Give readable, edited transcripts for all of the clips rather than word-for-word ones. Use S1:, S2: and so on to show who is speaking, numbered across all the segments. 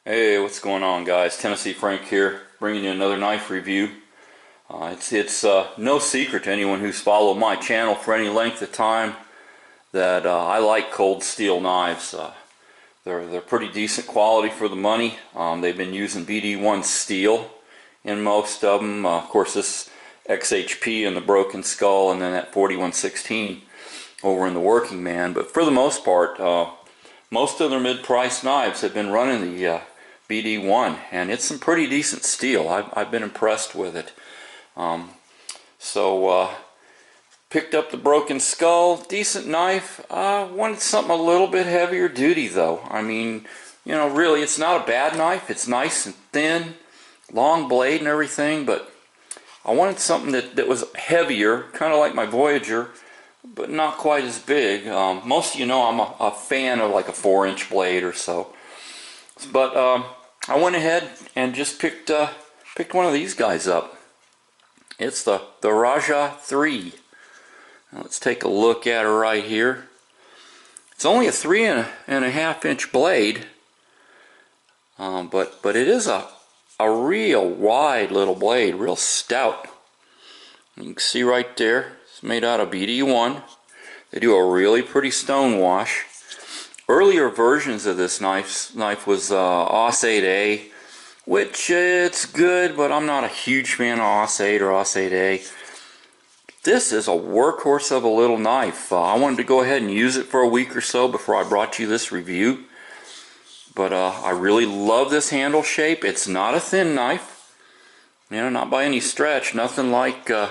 S1: Hey, what's going on, guys? Tennessee.Frank here, bringing you another knife review. It's no secret to anyone who's followed my channel for any length of time that I like Cold Steel knives. They're pretty decent quality for the money. They've been using BD1 steel in most of them. Of course, this XHP in the Broken Skull, and then that 4116 over in the Working Man. But for the most part, most of their mid-price knives have been running the BD1, and it's some pretty decent steel. I've been impressed with it. Picked up the Broken Skull, decent knife. Wanted something a little bit heavier duty though. I mean, you know, really, it's not a bad knife. It's nice and thin, long blade and everything, but I wanted something that was heavier, kind of like my Voyager, but not quite as big. Most of you know I'm a fan of like a 4-inch blade or so. But I went ahead and just picked one of these guys up. It's the Rajah III. Now let's take a look at her right here. It's only a 3.5 inch blade, but it is a real wide little blade, real stout. You can see right there, it's made out of BD1. They do a really pretty stone wash. Earlier versions of this knife was AUS 8A, which it's good, but I'm not a huge fan of AUS 8 or AUS 8A. This is a workhorse of a little knife. I wanted to go ahead and use it for a week or so before I brought you this review. But I really love this handle shape. It's not a thin knife, you know, not by any stretch. Nothing like the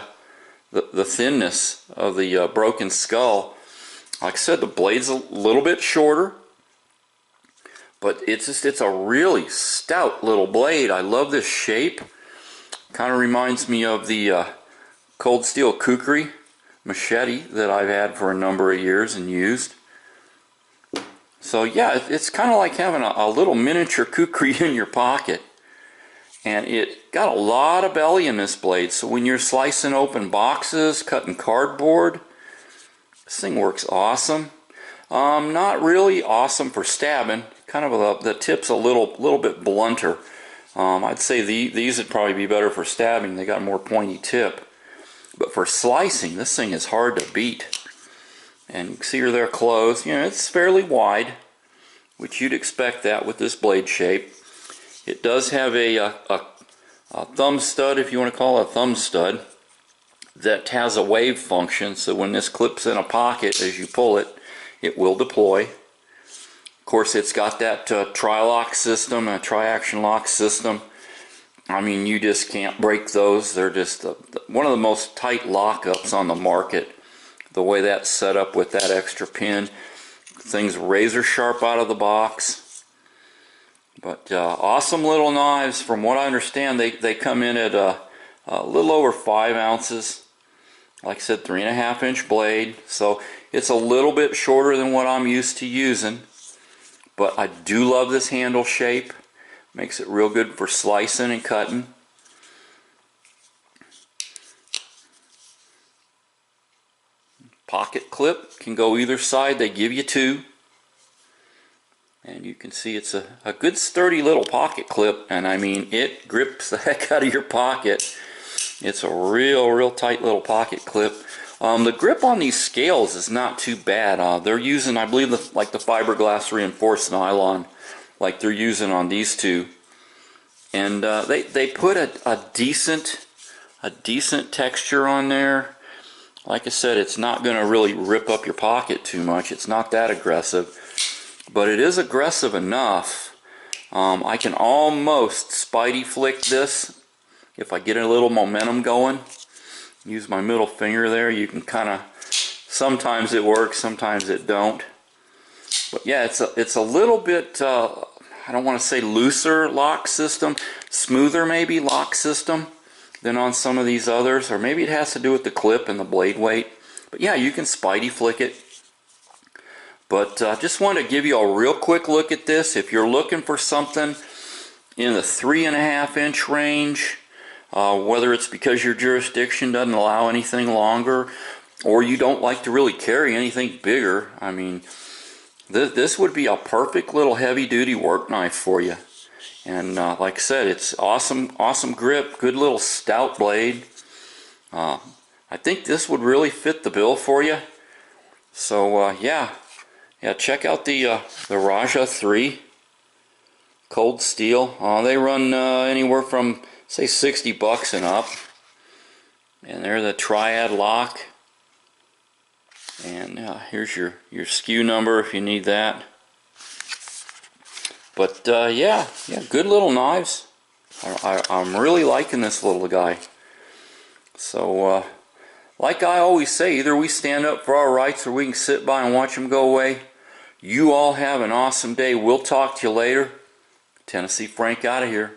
S1: thinness of the Broken Skull. Like I said, the blade's a little bit shorter, but it's a really stout little blade. I love this shape. Kind of reminds me of the Cold Steel Kukri machete that I've had for a number of years and used. So yeah, it's kind of like having a little miniature Kukri in your pocket. And it got a lot of belly in this blade, so when you're slicing open boxes, cutting cardboard, this thing works awesome. Not really awesome for stabbing. Kind of the tip's a little bit blunter. I'd say these would probably be better for stabbing. They got a more pointy tip. But for slicing, this thing is hard to beat. And you can see her there close. You know, it's fairly wide, which you'd expect that with this blade shape. It does have a thumb stud, if you want to call it a thumb stud, that has a wave function, so when this clips in a pocket, as you pull it, it will deploy. Of course, it's got that tri-lock system, a tri-action lock system. I mean, you just can't break those. They're just one of the most tight lockups on the market. The way that's set up with that extra pin. Things razor sharp out of the box. But awesome little knives. From what I understand, they come in at a little over 5 ounces. Like I said, 3.5 inch blade. So it's a little bit shorter than what I'm used to using. But I do love this handle shape. Makes it real good for slicing and cutting. Pocket clip can go either side. They give you 2. And you can see it's a good sturdy little pocket clip. And I mean, it grips the heck out of your pocket. It's a real tight little pocket clip. The grip on these scales is not too bad. They're using, I believe, like the fiberglass reinforced nylon, like they're using on these two. And they put a decent texture on there. Like I said, it's not going to really rip up your pocket too much. It's not that aggressive, but it is aggressive enough. I can almost spidey flick this if I get a little momentum going. Use my middle finger there. You can kind of, sometimes it works, sometimes it don't. But yeah, it's a little bit, I don't want to say looser lock system, smoother maybe lock system than on some of these others, or maybe it has to do with the clip and the blade weight. But yeah, you can spidey flick it. But just wanted to give you a real quick look at this. If you're looking for something in the 3.5-inch range, whether it's because your jurisdiction doesn't allow anything longer, or you don't like to really carry anything bigger, I mean, this would be a perfect little heavy-duty work knife for you. And like I said, it's awesome grip, good little stout blade. I think this would really fit the bill for you. So yeah, check out the Rajah III Cold Steel. They run anywhere from, say, $60 and up. And they're the triad lock. And here's your SKU number if you need that. But yeah, good little knives. I'm really liking this little guy. So like I always say, either we stand up for our rights or we can sit by and watch them go away. You all have an awesome day. We'll talk to you later. TN.Frank out of here.